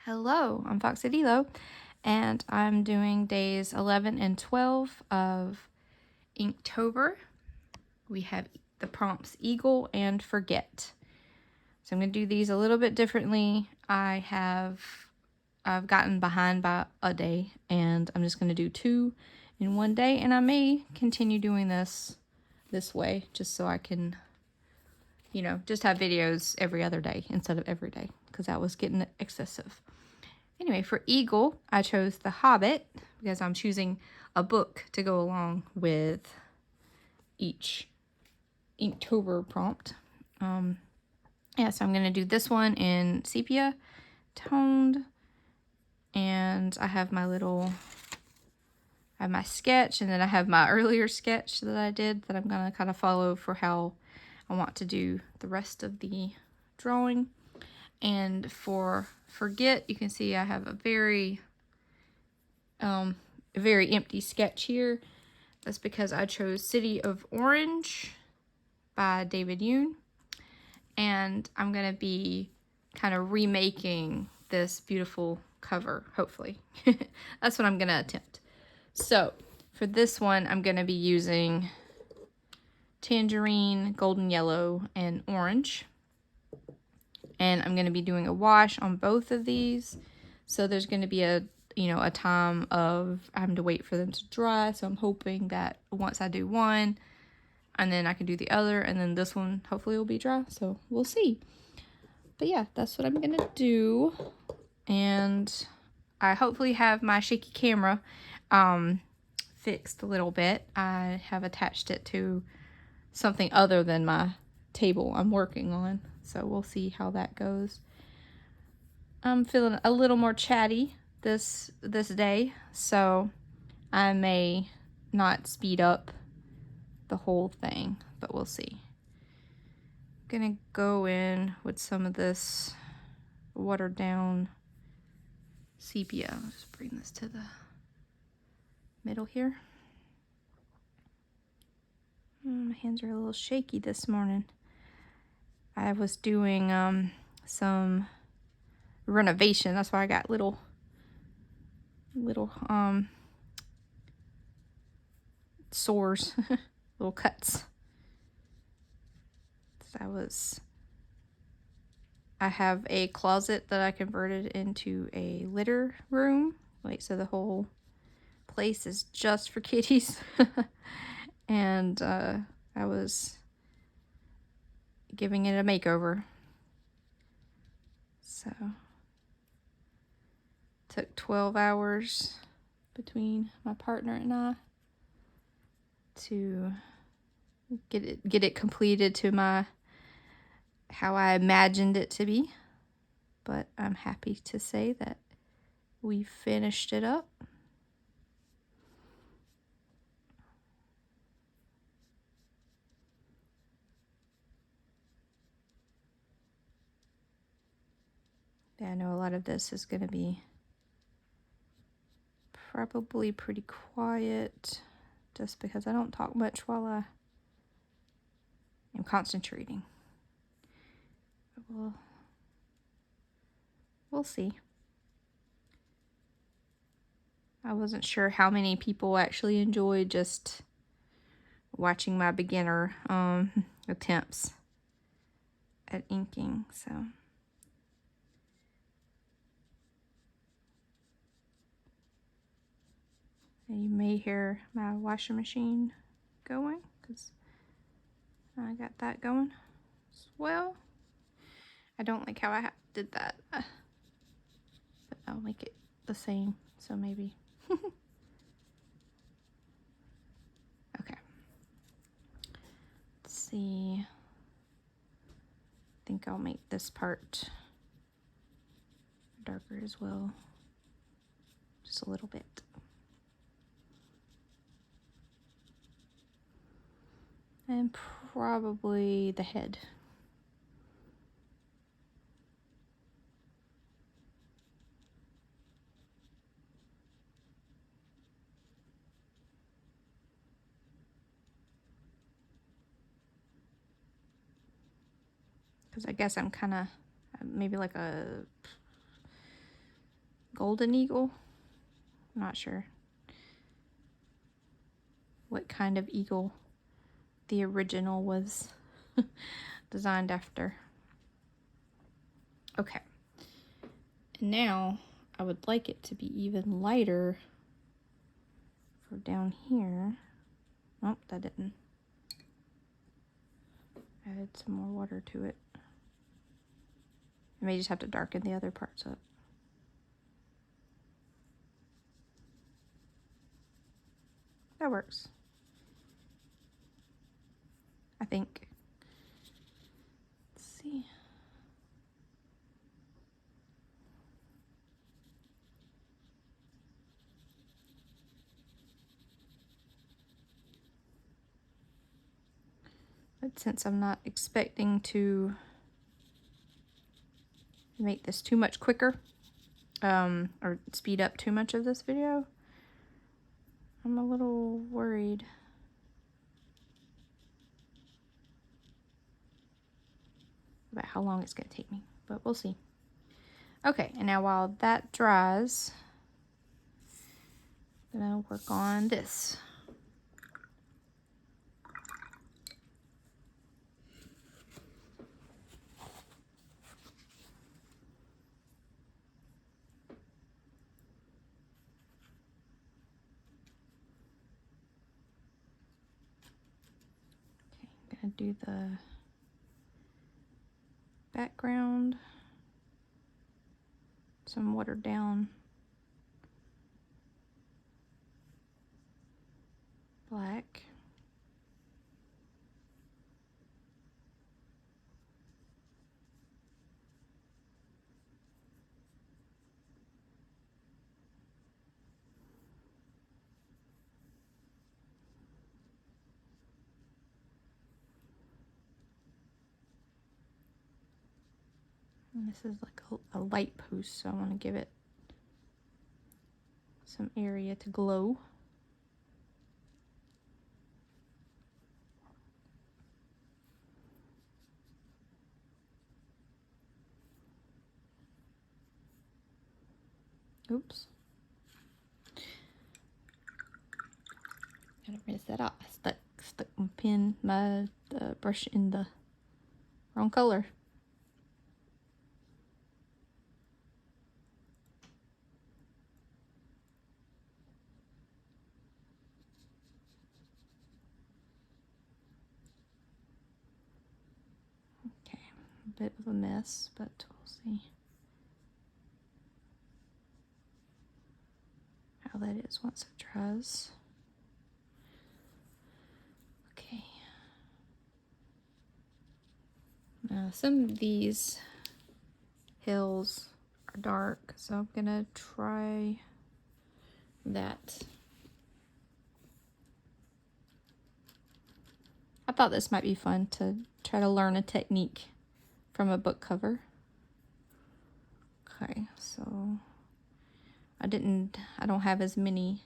Hello, I'm Foxydilo, and I'm doing days 11 and 12 of Inktober. We have the prompts Eagle and Forget. So I'm going to do these a little bit differently. I've gotten behind by a day, and I'm just going to do 2 in one day, and I may continue doing this way just so I can, just have videos every other day instead of every day, because that was getting excessive. Anyway, for Eagle, I chose The Hobbit because I'm choosing a book to go along with each Inktober prompt. So I'm going to do this one in sepia toned. And I have my sketch, and then I have my earlier sketch that I did that I'm going to kind of follow for how I want to do the rest of the drawing. And for Forget, you can see I have a very empty sketch here. That's because I chose City of Orange by David Yoon. And I'm going to be kind of remaking this beautiful cover, hopefully. That's what I'm going to attempt. So, for this one, I'm going to be using tangerine, golden yellow, and orange. And I'm going to be doing a wash on both of these. So there's going to be a time of having to wait for them to dry. So I'm hoping that once I do one, and then I can do the other, and then this one hopefully will be dry. So we'll see. But yeah, that's what I'm going to do. And I hopefully have my shaky camera fixed a little bit. I have attached it to something other than my table I'm working on. So we'll see how that goes. I'm feeling a little more chatty this day, so I may not speed up the whole thing, but we'll see. I'm gonna go in with some of this watered down sepia. I'll just bring this to the middle here. My hands are a little shaky this morning. I was doing some renovation. That's why I got little sores, little cuts. I have a closet that I converted into a litter room. So the whole place is just for kitties. And I was giving it a makeover. So took 12 hours between my partner and I to get it completed to how I imagined it to be. But I'm happy to say that we finished it up. Yeah, I know a lot of this is going to be probably pretty quiet just because I don't talk much while I am concentrating. But we'll see. I wasn't sure how many people actually enjoyed just watching my beginner attempts at inking, so. And you may hear my washing machine going because I got that going as well. I don't like how I did that, but I'll make it the same, so maybe. Okay. Let's see. I think I'll make this part darker as well, just a little bit. And probably the head. Because I guess I'm kind of maybe like a golden eagle. I'm not sure what kind of eagle the original was designed after. Okay. And now I would like it to be even lighter for down here. Nope, that didn't. Added some more water to it. I may just have to darken the other parts up. That works, I think. Let's see. But since I'm not expecting to make this too much quicker, or speed up too much of this video, I'm a little worried about how long it's going to take me, but we'll see. Okay, and now while that dries, I'm going to work on this. Okay, I'm going to do the background, some watered down black. And this is like a light post, so I want to give it some area to glow. Oops. Gotta rinse that out. I stuck my brush in the wrong color. Okay, a bit of a mess, but we'll see how that is once it dries. Okay. Now some of these hills are dark, so I'm gonna try that. I thought this might be fun to try to learn a technique from a book cover. Okay, so I don't have as many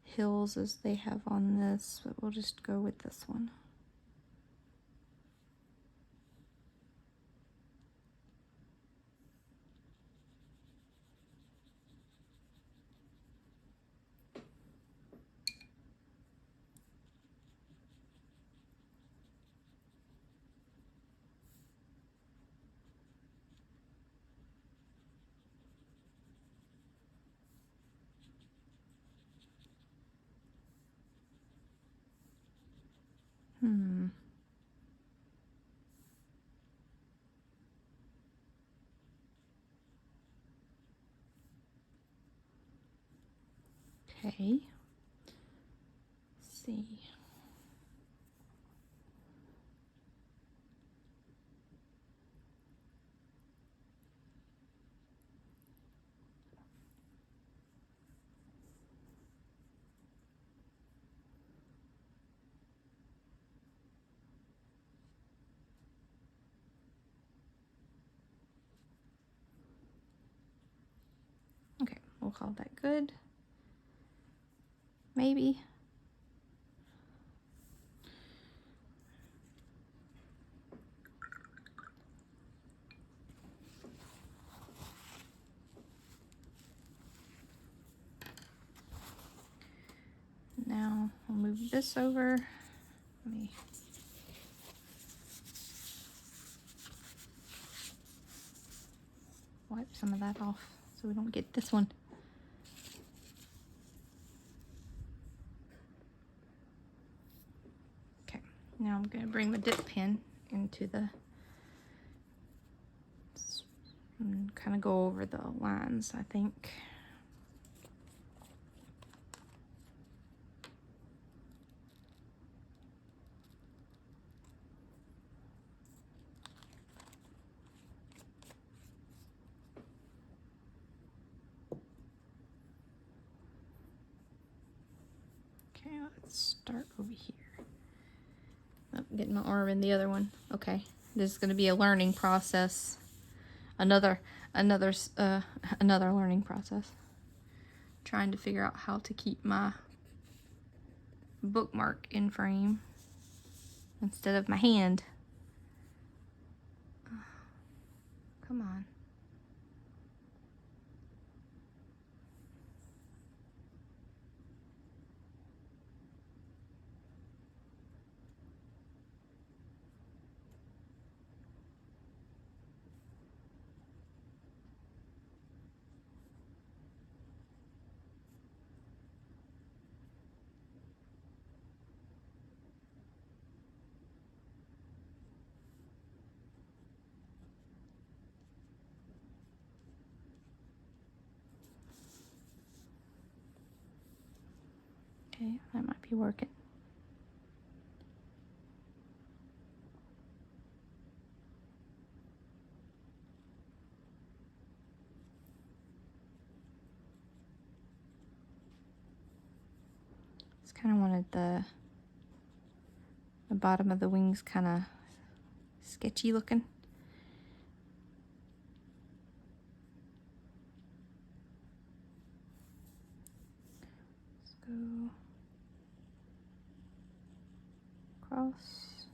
hills as they have on this, but we'll just go with this one. Okay. Let's see. Okay, we'll call that good. Maybe. move this over. Let me wipe some of that off so we don't get this one. Okay, now I'm going to bring the dip pen into the, and kind of go over the lines, I think. Okay, let's start over here. Oh, getting my arm in the other one. Okay, this is going to be a learning process. Another learning process. Trying to figure out how to keep my bookmark in frame instead of my hand. Come on. Okay, that might be working. Just kind of wanted the bottom of the wings kind of sketchy looking. Let's go across.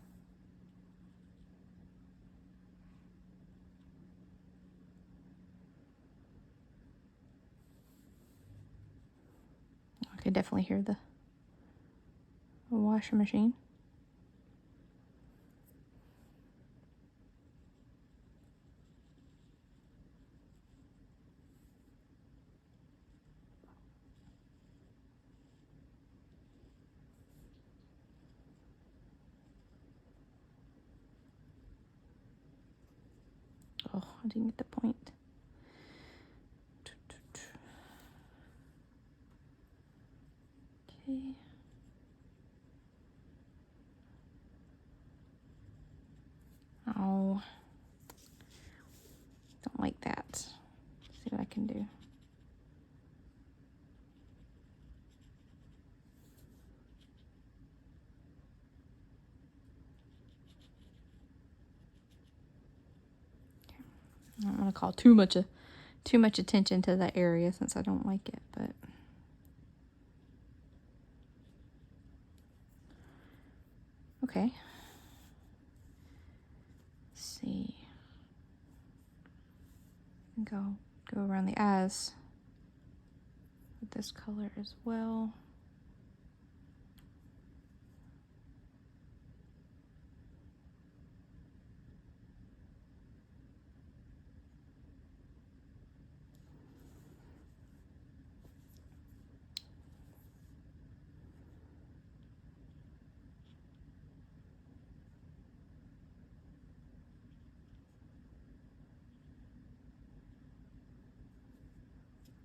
I could definitely hear the washer machine. Oh, I didn't get the point. Okay. Oh, don't like that. Let's see what I can do. I don't want to call too much attention to that area since I don't like it, but okay. Let's see. I think I'll go around the eyes with this color as well.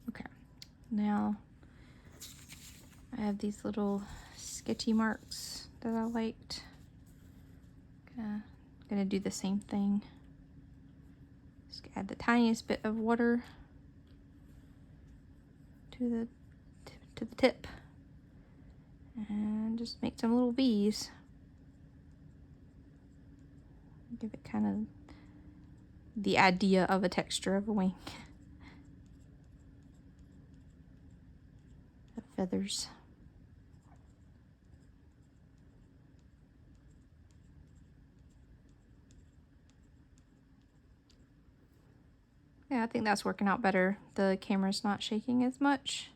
Okay, now I have these little sketchy marks that I liked. Gonna do the same thing. Just add the tiniest bit of water to the tip, and just make some little V's. Give it kind of the idea of a texture of a wing. Of feathers. Yeah, I think that's working out better. The camera's not shaking as much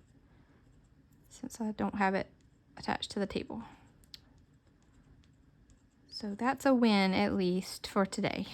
since I don't have it attached to the table. So that's a win, at least, for today.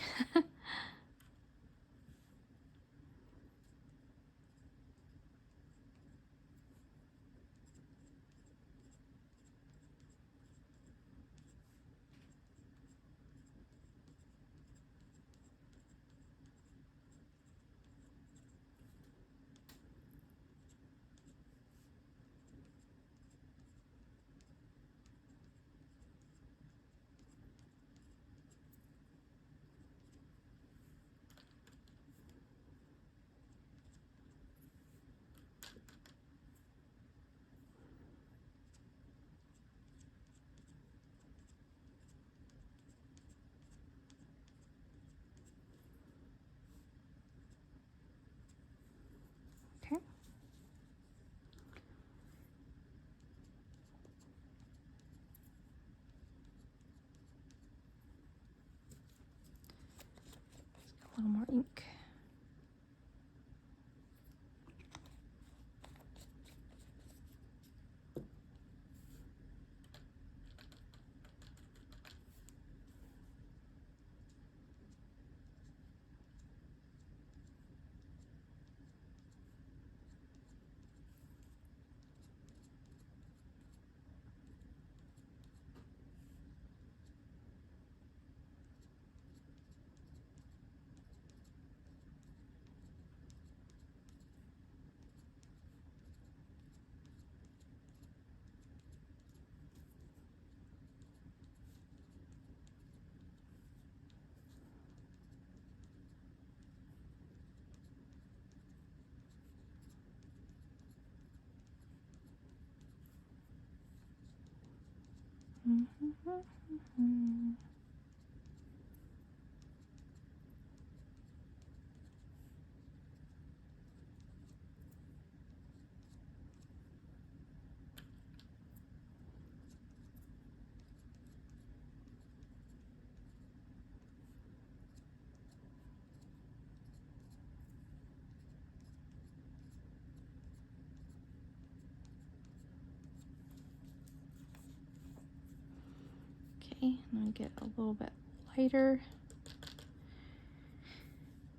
Okay. A little more ink. Okay, and I'll get a little bit lighter.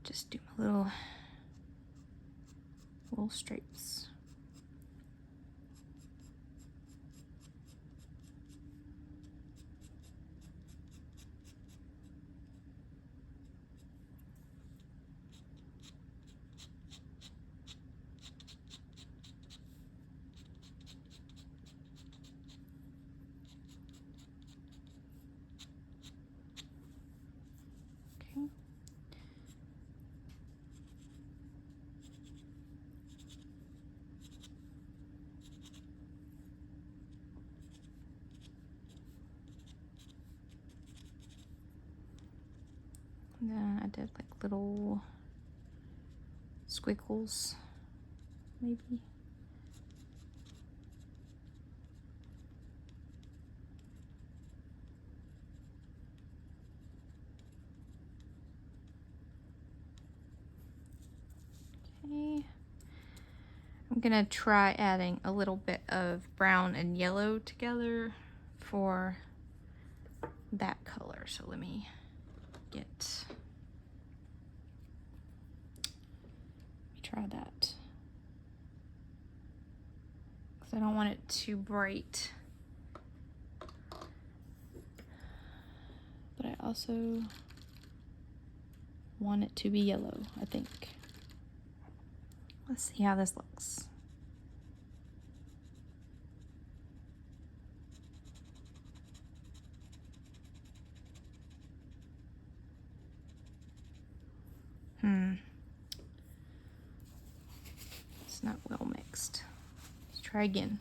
Just do my little stripes. Okay. And then I did like little squiggles, maybe. Okay. I'm gonna try adding a little bit of brown and yellow together for that color. So let me try that. Because I don't want it too bright. But I also want it to be yellow, I think. Let's see how this looks. It's not well mixed. Let's try again.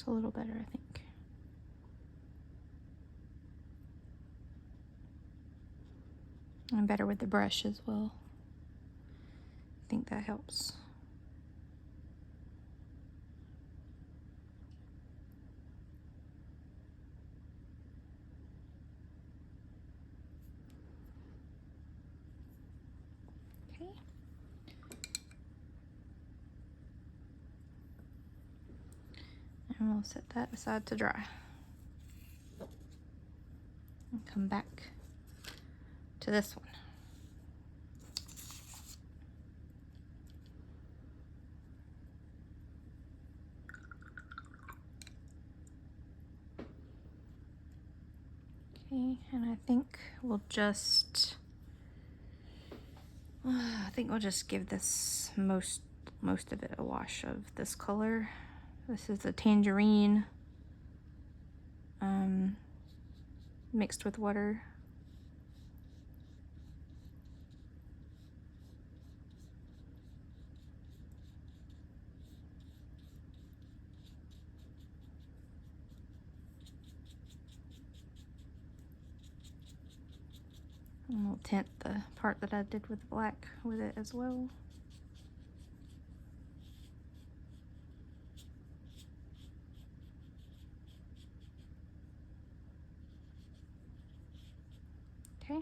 It's a little better, I think. And better with the brush as well. I think that helps. Okay. And we'll set that aside to dry. And come back to this one. Okay, and I think we'll just give this most of it a wash of this color. This is a tangerine mixed with water. And we'll tint the part that I did with black with it as well. Okay.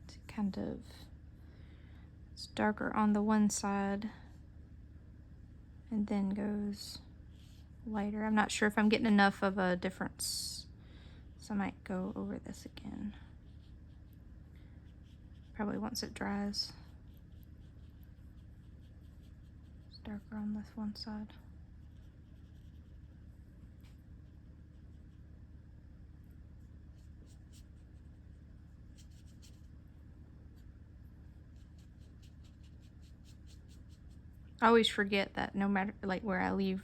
It's kind of, it's darker on the one side and then goes lighter. I'm not sure if I'm getting enough of a difference, so I might go over this again. Probably once it dries. It's darker on this one side. I always forget that no matter like where I leave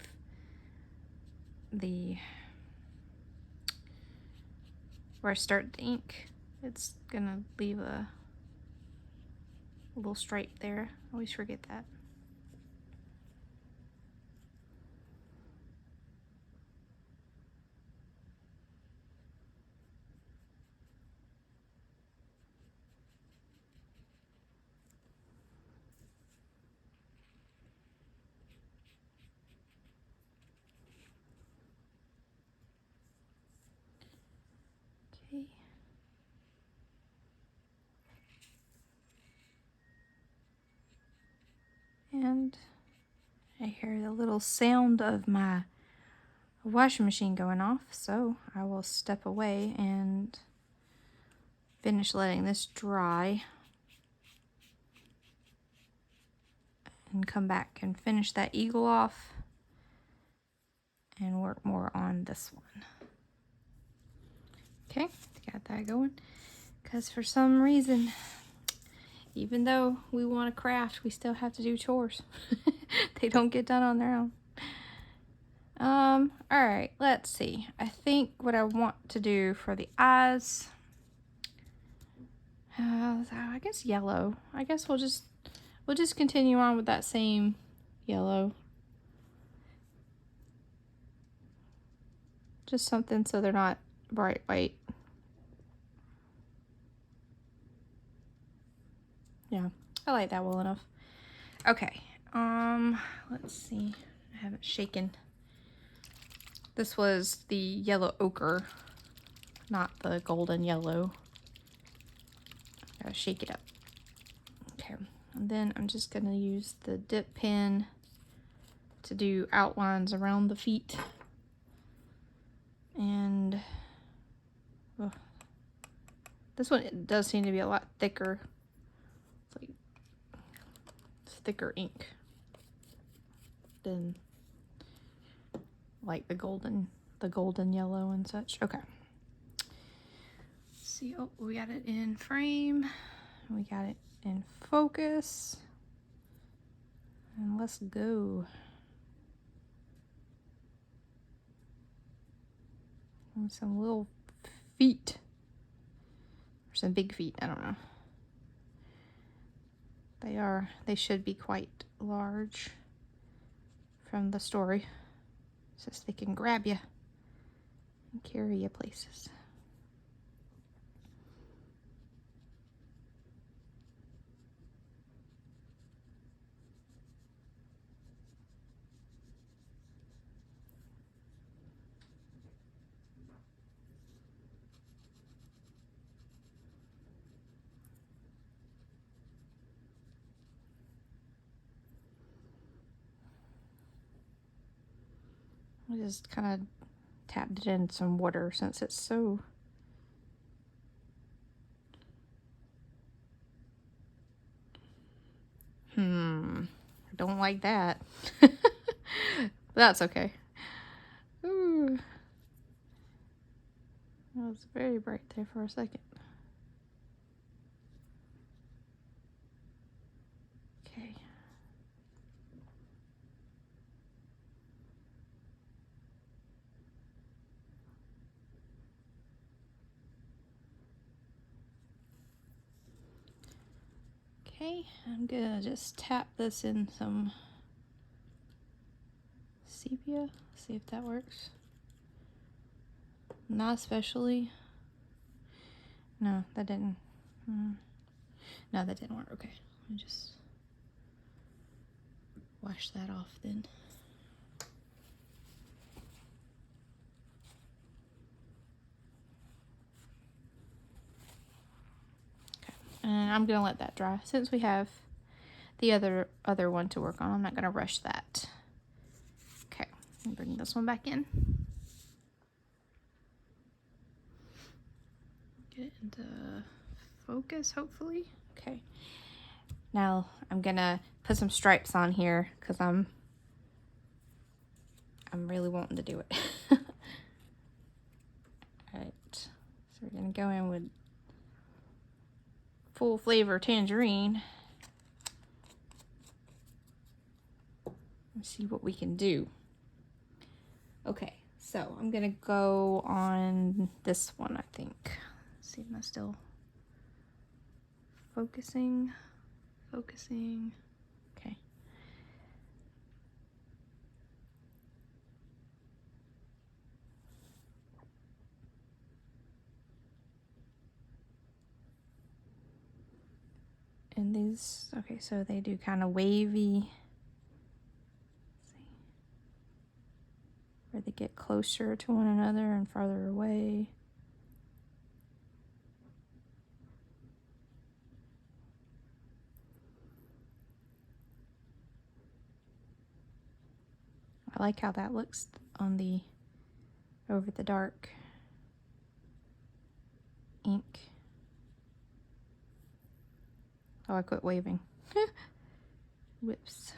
where I start the ink, it's gonna leave a little stripe there. I always forget that. Okay. And I hear the little sound of my washing machine going off, so I will step away and finish letting this dry and come back and finish that eagle off and work more on this one. Okay, got that going. Because for some reason, even though we want to craft, we still have to do chores. They don't get done on their own. All right, let's see. I think what I want to do for the eyes, I guess yellow. I guess we'll just continue on with that same yellow. Just something so they're not bright white. Yeah, I like that well enough. Okay, let's see. I haven't shaken. This was the yellow ochre, not the golden yellow. Gotta shake it up. Okay, and then I'm just gonna use the dip pen to do outlines around the feet. And this one does seem to be a lot thicker. It's thicker ink than like the golden yellow and such. Okay. Let's see, oh, we got it in frame. We got it in focus. And let's go. And some little feet. Or some big feet, I don't know. They should be quite large. from the story. It says they can grab you and carry you places. I just kind of tapped it in some water since it's so... I don't like that. That's okay. Ooh. That was very bright there for a second. Okay. Okay, I'm gonna just tap this in some sepia, see if that works. Not especially. No, that didn't. No, that didn't work. Okay, let me just wash that off then. Okay, and I'm gonna let that dry since we have the other one to work on. I'm not gonna rush that. Okay, and bring this one back in. Get it into focus, hopefully. Okay. Now I'm gonna put some stripes on here because I'm really wanting to do it. Alright, so we're gonna go in with full flavor tangerine and see what we can do. Okay, so I'm gonna go on this one, I think. Let's see, am I still focusing? Focusing. Okay. And these, okay, so they do kind of wavy. Let's see. Where they get closer to one another and farther away. I like how that looks on the over the dark ink. Oh, I quit waving. Whips.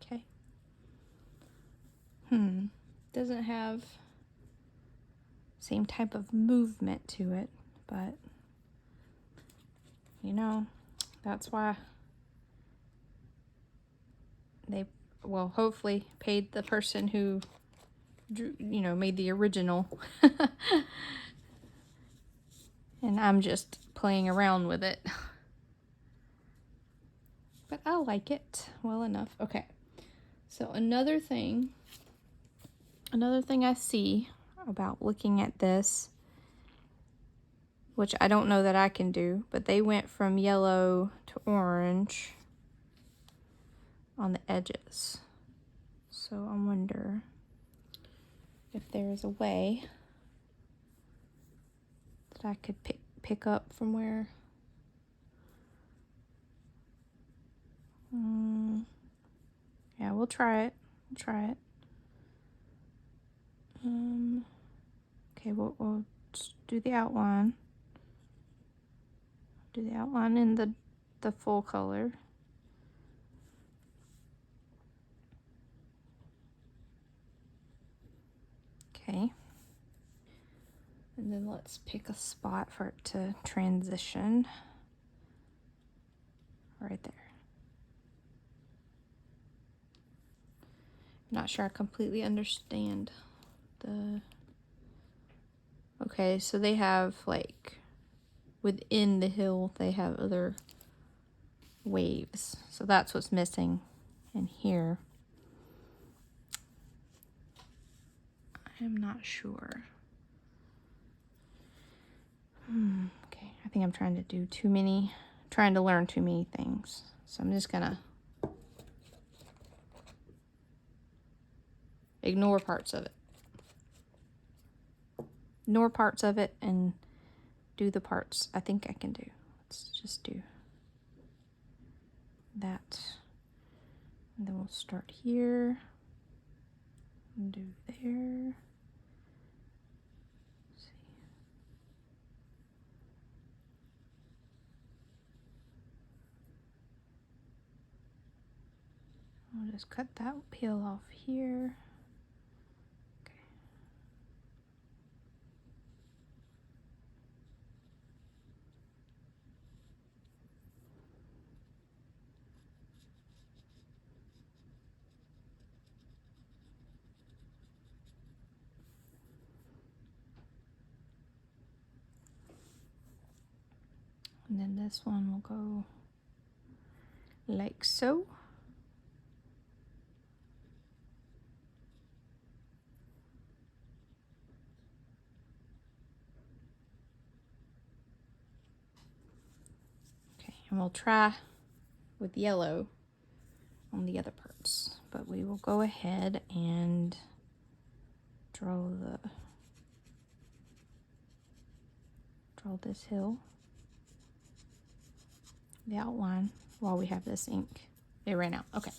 Okay. Doesn't have same type of movement to it, but you know, that's why they, well, hopefully paid the person who drew, you know, made the original. And I'm just playing around with it. But I like it well enough. Okay. So another thing I see about looking at this, which I don't know that I can do, but they went from yellow to orange on the edges. So I wonder if there's a way that I could pick up from where... yeah, we'll try it. Okay, we'll just do the outline. Do the outline in the full color. Okay. And then let's pick a spot for it to transition. Right there. Not sure I completely understand the... Okay, so they have, like, within the hill, they have other waves. So that's what's missing in here. I'm not sure. Okay, I think I'm trying to do trying to learn too many things. So I'm just gonna ignore parts of it. Ignore parts of it and do the parts I think I can do. Let's just do that. And then we'll start here and do there. Let's see. I'll just cut that peel off here. Okay. And then this one will go like so. Okay, and we'll try with yellow on the other parts, but we will go ahead and draw this hill, the outline, while we have this ink. It ran out. Okay.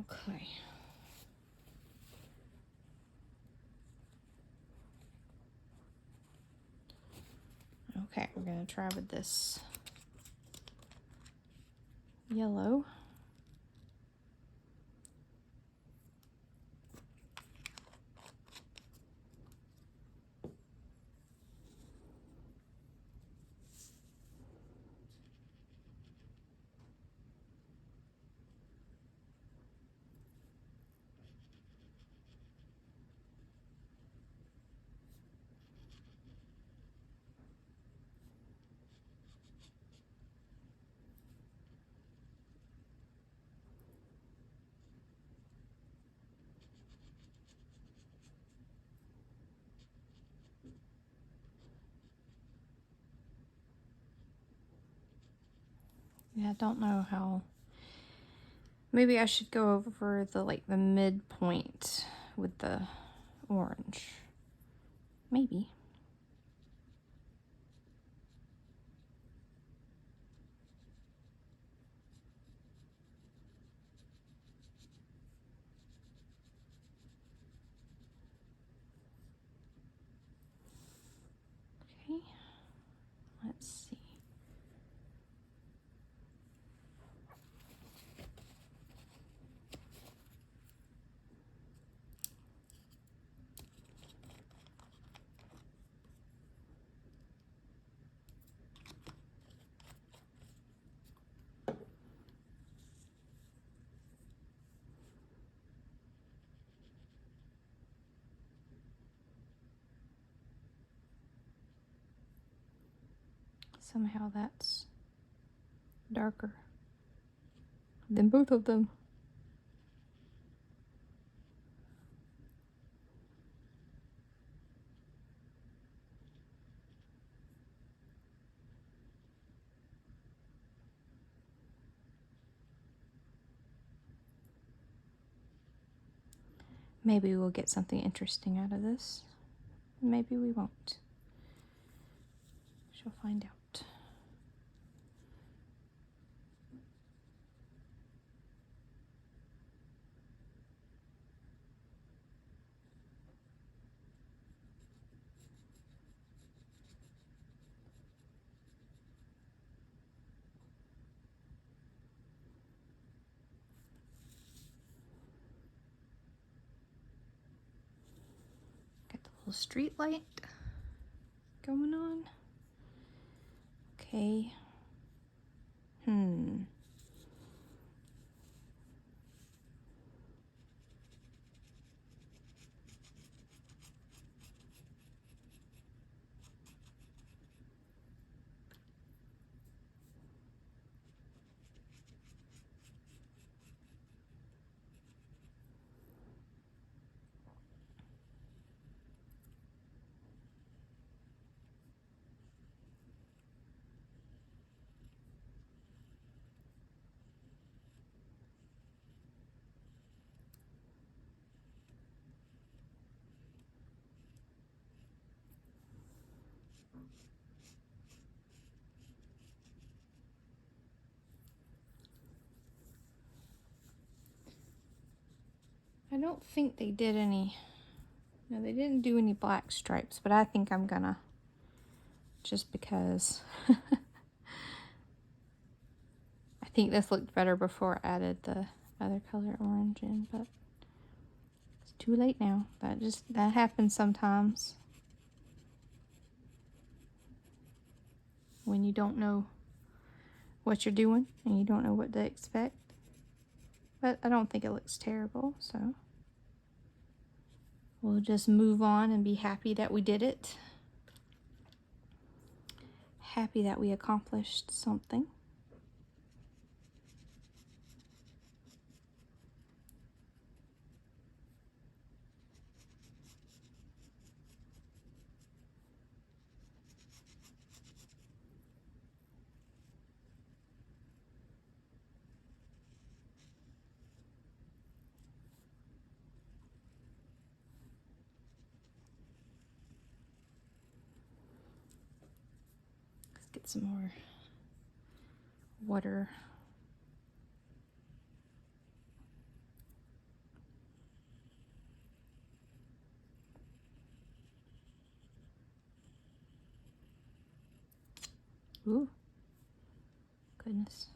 Okay. Okay, we're gonna try with this yellow. Yeah, I don't know how. Maybe I should go over the midpoint with the orange. Maybe. Okay. Let's see. Somehow that's darker than both of them. Maybe we'll get something interesting out of this. Maybe we won't. She'll find out. little street light going on. Okay. I don't think they did any, no, they didn't do any black stripes, but I think I'm gonna, just because. I think this looked better before I added the other color orange in, but it's too late now. That happens sometimes when you don't know what you're doing and you don't know what to expect. But I don't think it looks terrible, so we'll just move on and be happy that we did it. Happy that we accomplished something. Let's get some more water. Ooh, goodness.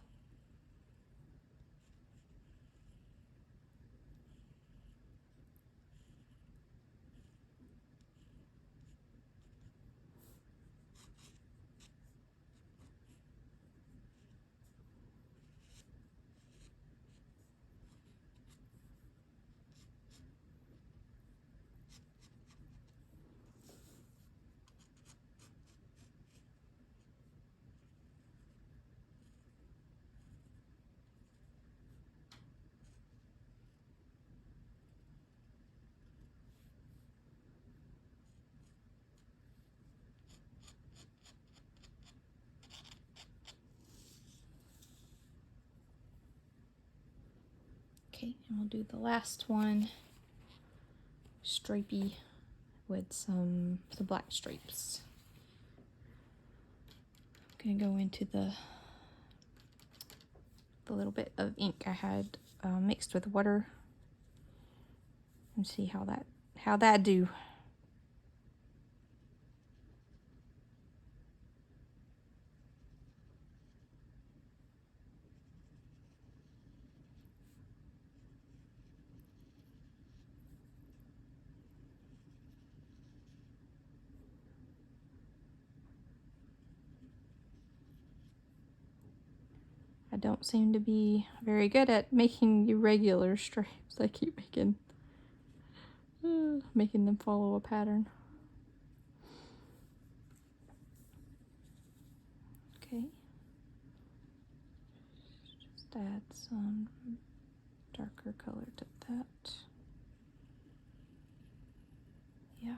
Okay, and we'll do the last one, stripey, with some black stripes. I'm gonna go into the little bit of ink I had mixed with water and see how that do. I don't seem to be very good at making irregular stripes. I keep making them follow a pattern. Okay. Just add some darker color to that. Yeah.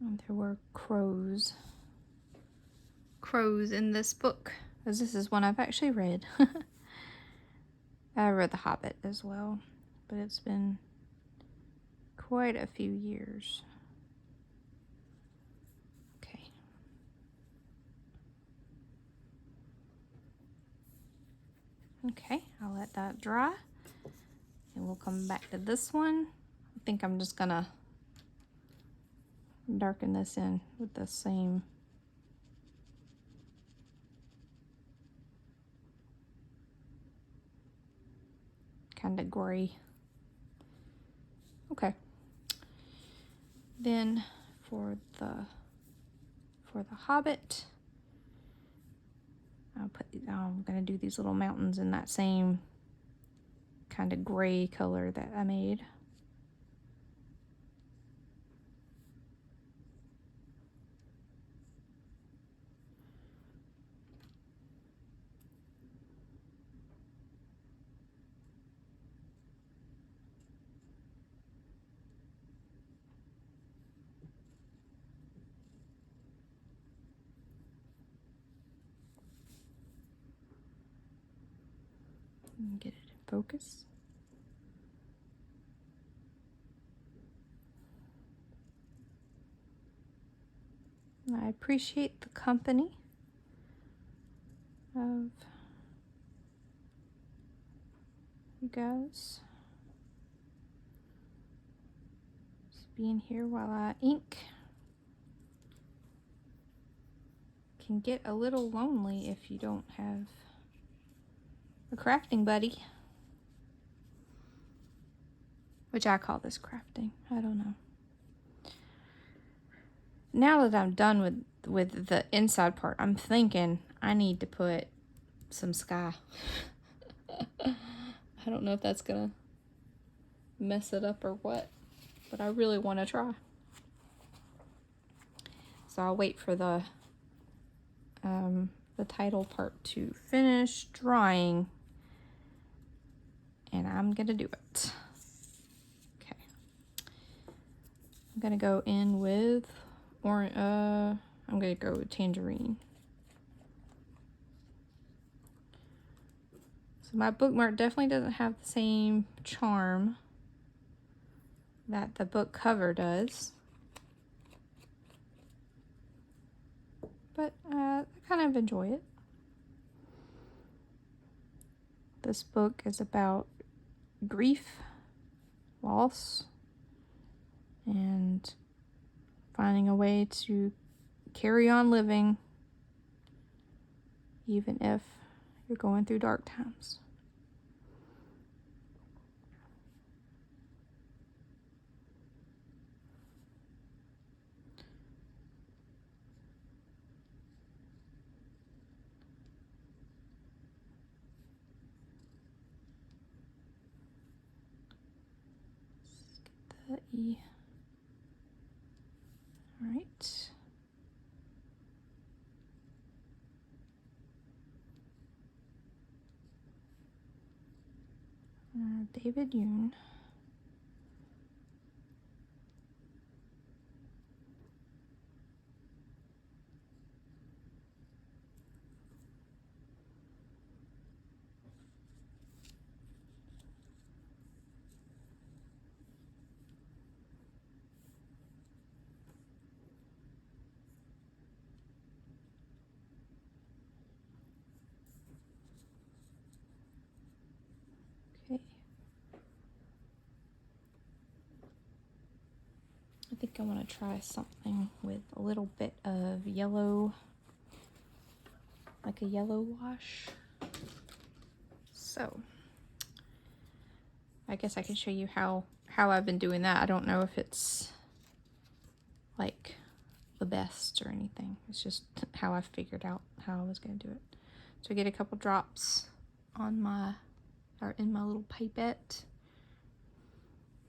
And there were crows in this book, as this is one I've actually read. I read The Hobbit as well, but it's been quite a few years. Okay. Okay, I'll let that dry. And we'll come back to this one. I think I'm just gonna darken this in with the same kind of gray. Okay. Then for the Hobbit, I'm gonna do these little mountains in that same kind of gray color that I made. Get it in focus. I appreciate the company of you guys just being here while I ink. Can get a little lonely if you don't have a crafting buddy, which I call this crafting. I don't know. Now that I'm done with the inside part, I'm thinking I need to put some sky. I don't know if that's gonna mess it up or what, but I really want to try. So I'll wait for the title part to finish drying, and I'm gonna do it. Okay, I'm gonna go in with I'm gonna go with tangerine. So my bookmark definitely doesn't have the same charm that the book cover does, but I kind of enjoy it. This book is about grief, loss, and finding a way to carry on living even if you're going through dark times. Let's get the E. All right. David Yoon. Okay. I think I want to try something with a little bit of yellow, like a yellow wash. So I guess I can show you how I've been doing that. I don't know if it's like the best or anything. It's just how I figured out how I was going to do it. So I get a couple drops on my, or in my little pipette.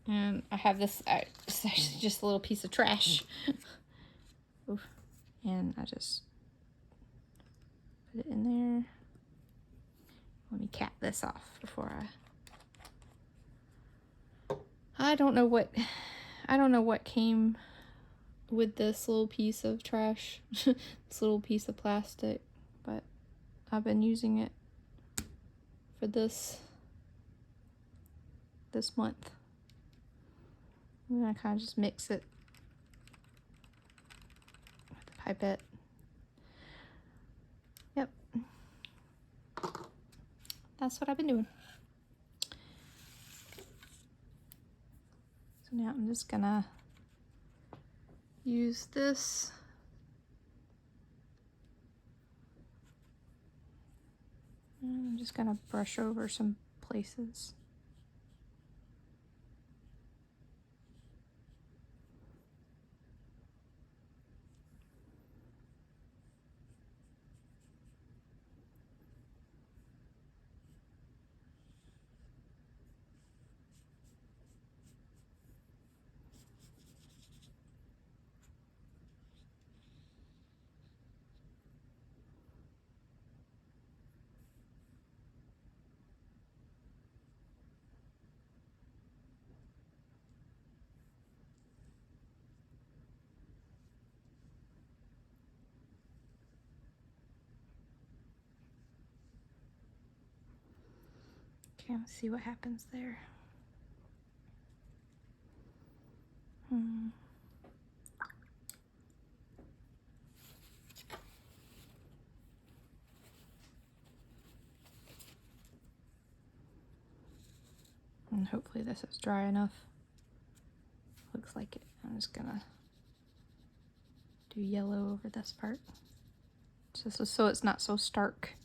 And I have this, it's actually just a little piece of trash. Oof. And I just put it in there. Let me cap this off before I don't know what came with this little piece of trash, this little piece of plastic, but I've been using it for this month. I'm gonna kind of just mix it with the pipette. Yep. That's what I've been doing. So now I'm just gonna use this. And I'm just gonna brush over some places. Okay, let's see what happens there. And hopefully this is dry enough. Looks like it. I'm just gonna do yellow over this part. So it's not so stark.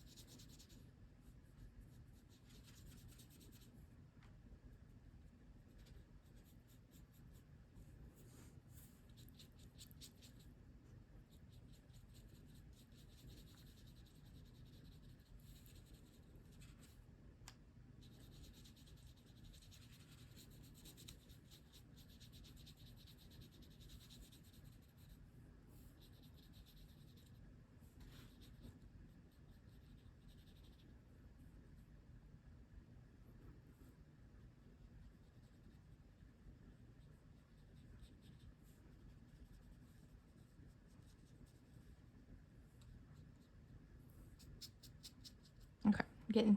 Okay,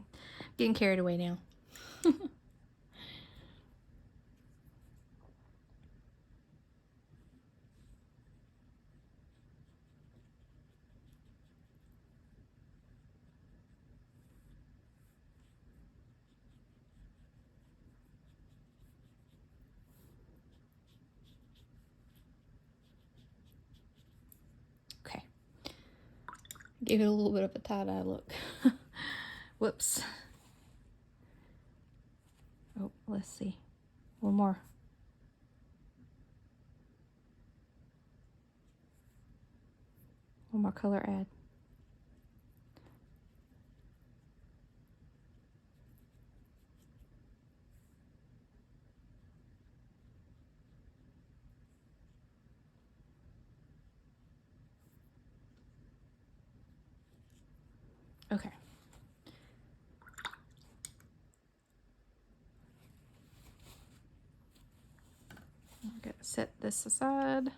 getting carried away now. Okay. Gave it a little bit of a tie-dye look. Whoops. Oh, let's see. One more. One more color add. Okay. I'm gonna set this aside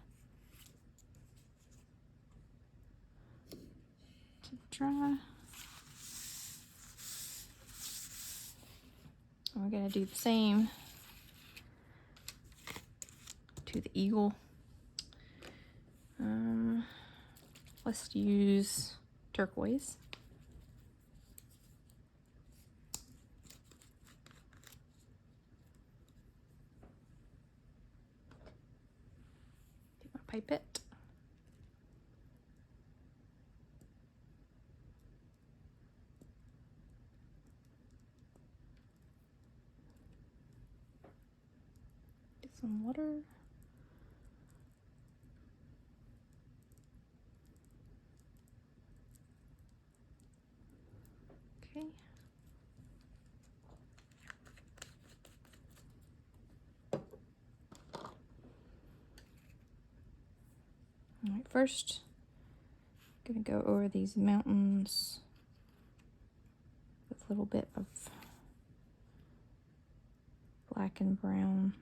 to dry. And we're gonna do the same to the eagle. Let's use turquoise. Take my pipette. Get some water. Okay. All right, first, I'm gonna go over these mountains with a little bit of black and brown.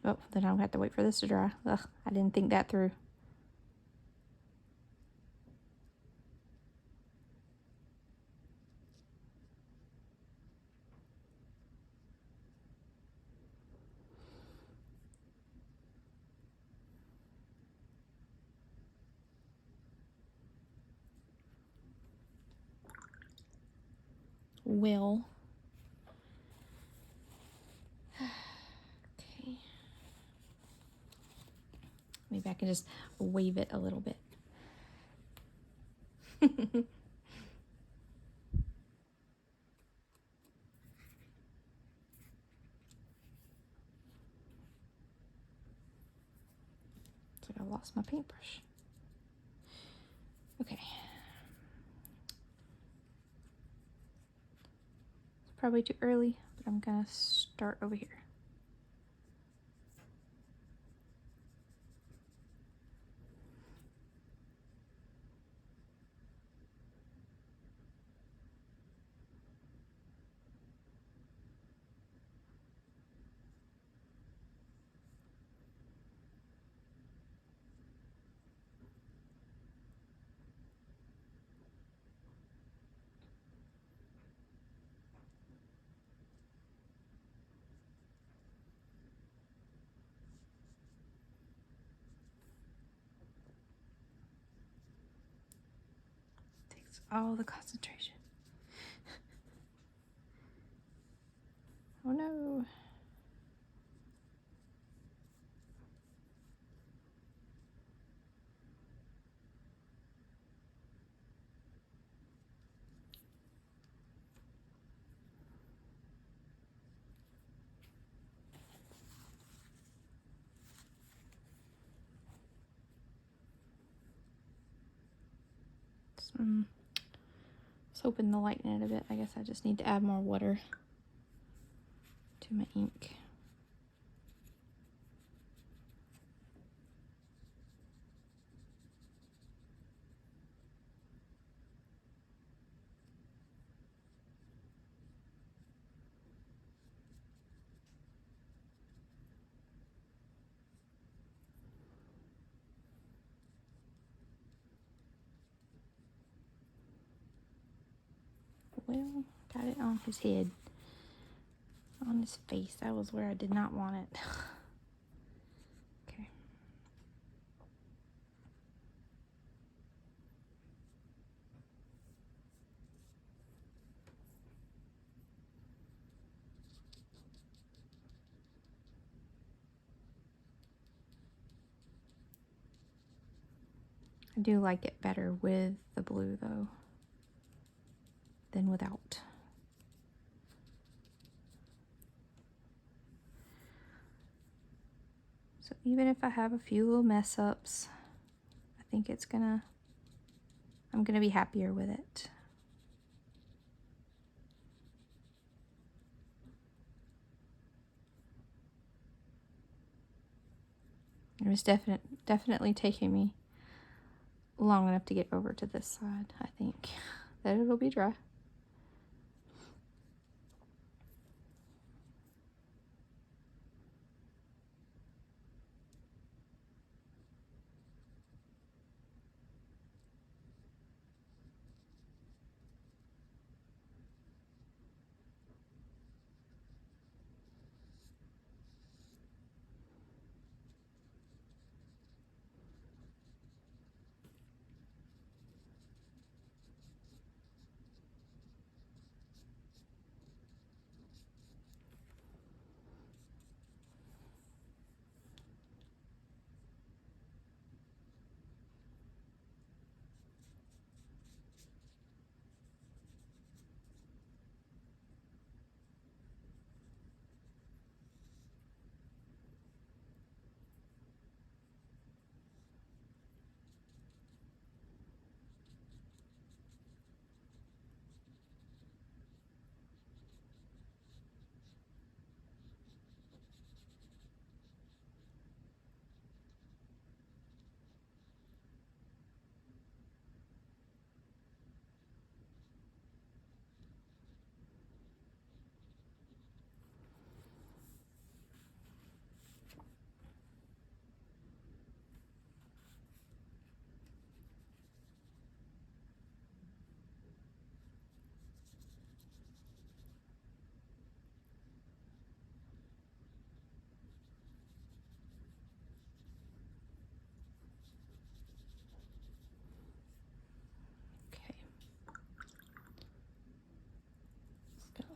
Oh, then I'll have to wait for this to dry. Ugh, I didn't think that through. will. Okay. Maybe I can just wave it a little bit. It's like I lost my paintbrush. Okay. It's probably too early, but I'm gonna start over here. Takes all the concentration. Oh no. I was hoping to lighten it a bit. I guess I just need to add more water to my ink. Well, got it on his head. On his face. That was where I did not want it. Okay. I do like it better with the blue though than without. So even if I have a few little mess ups, I think I'm gonna be happier with it. It was definitely taking me long enough to get over to this side. I think that it'll be dry.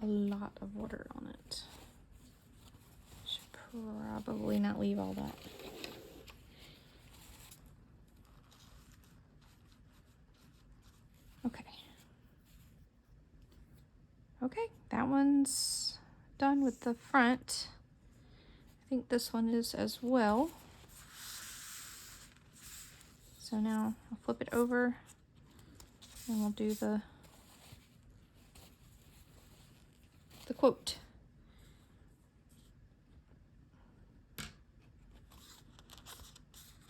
a lot of water on it. Should probably not leave all that. Okay. Okay, that one's done with the front. I think this one is as well. So now I'll flip it over and we'll do the quote.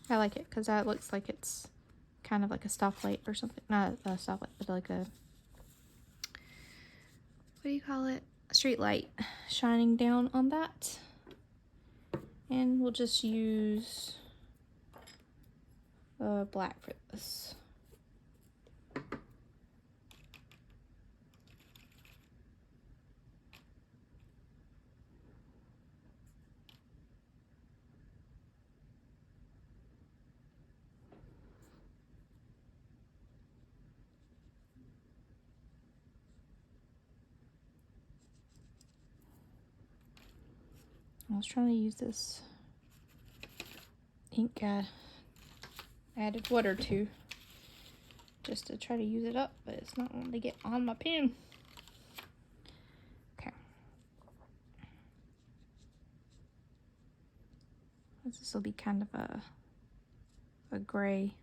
I like it because that looks like it's kind of like a stoplight or something. Not a stoplight, but like a, what do you call it? A street light shining down on that. And we'll just use black for this. I was trying to use this ink I added water to just to try to use it up, but it's not wanting to get on my pen. Okay. This will be kind of a gray,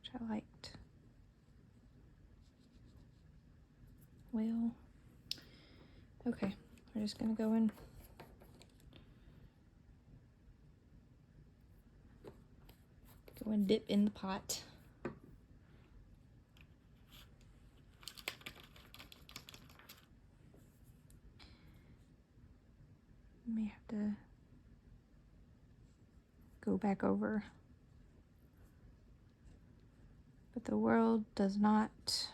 which I liked. Well, okay, we're just gonna go in. Go and dip in the pot. May have to go back over. But the world does not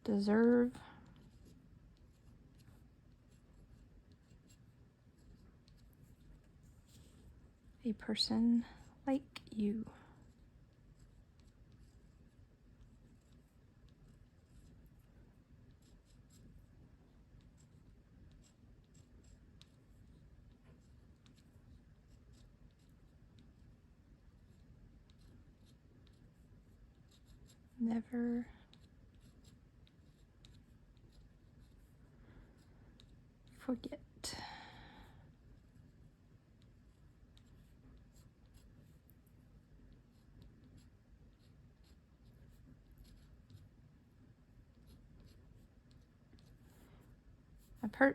deserve a person like you. Never forget.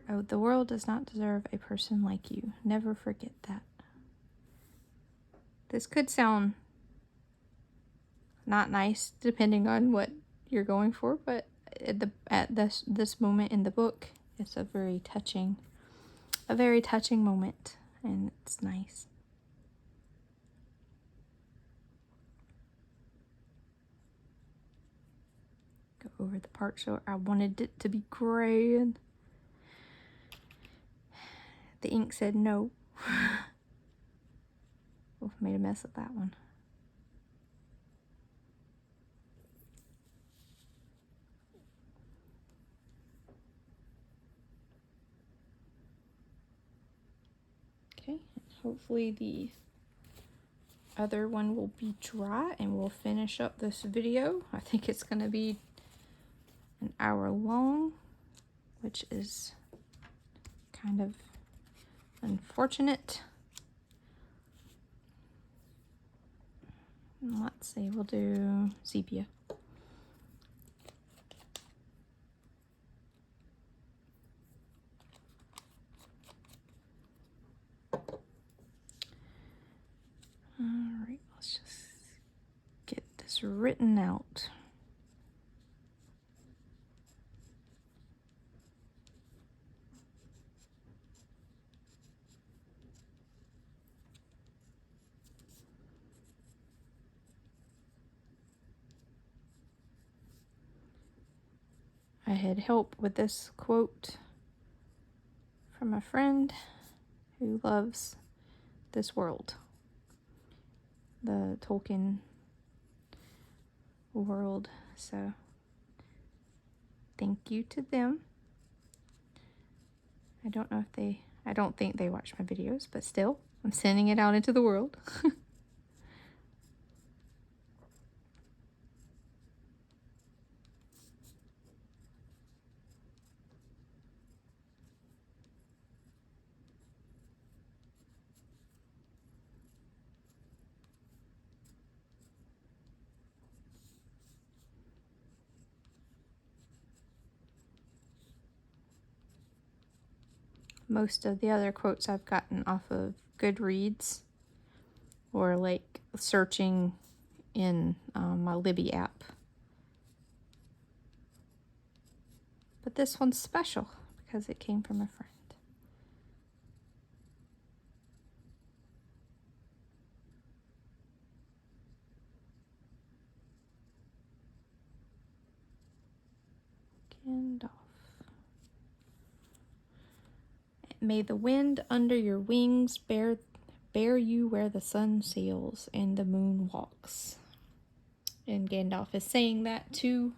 Oh, the world does not deserve a person like you. Never forget that. This could sound not nice depending on what you're going for, but at this moment in the book, it's a very touching moment, and it's nice. Go over the part so I wanted it to be gray, and the ink said no. Oh, made a mess of that one. Okay, hopefully the other one will be dry and we'll finish up this video. I think it's going to be an hour long, which is kind of unfortunate. Let's see, we'll do sepia. Alright, let's just get this written out. I had help with this quote from a friend who loves this world. the Tolkien world. So thank you to them. I don't know if I don't think they watch my videos, but still, I'm sending it out into the world. Most of the other quotes I've gotten off of Goodreads or like searching in my Libby app. But this one's special because it came from a friend. Gandalf. May the wind under your wings bear you where the sun sails and the moon walks. And Gandalf is saying that to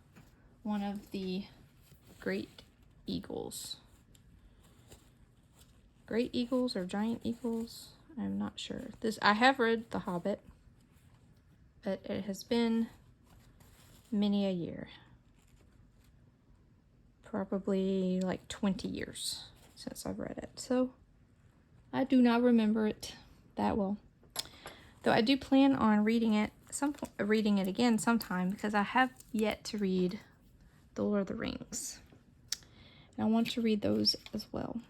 one of the great eagles. Great eagles or giant eagles? I'm not sure. I have read The Hobbit, but it has been many a year. Probably like 20 years since I've read it. So I do not remember it that well. Though I do plan on reading it again sometime because I have yet to read The Lord of the Rings. And I want to read those as well.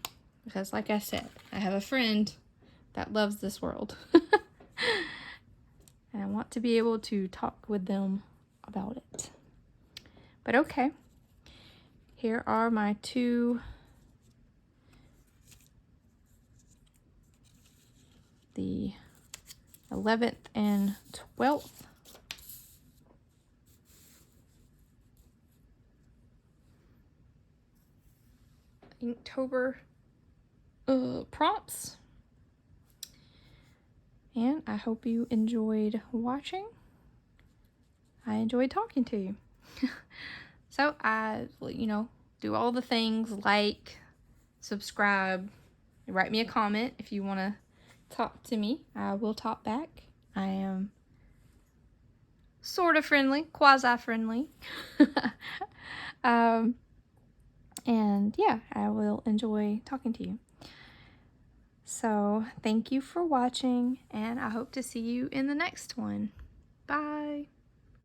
Because like I said, I have a friend that loves this world. And I want to be able to talk with them about it. But okay. Here are my two, the 11th and 12th. Inktober prompts. And I hope you enjoyed watching. I enjoyed talking to you. So I, do all the things like, subscribe, write me a comment if you want to talk to me. I will talk back. I am sort of friendly, quasi-friendly. And yeah, I will enjoy talking to you. So thank you for watching, and I hope to see you in the next one. Bye.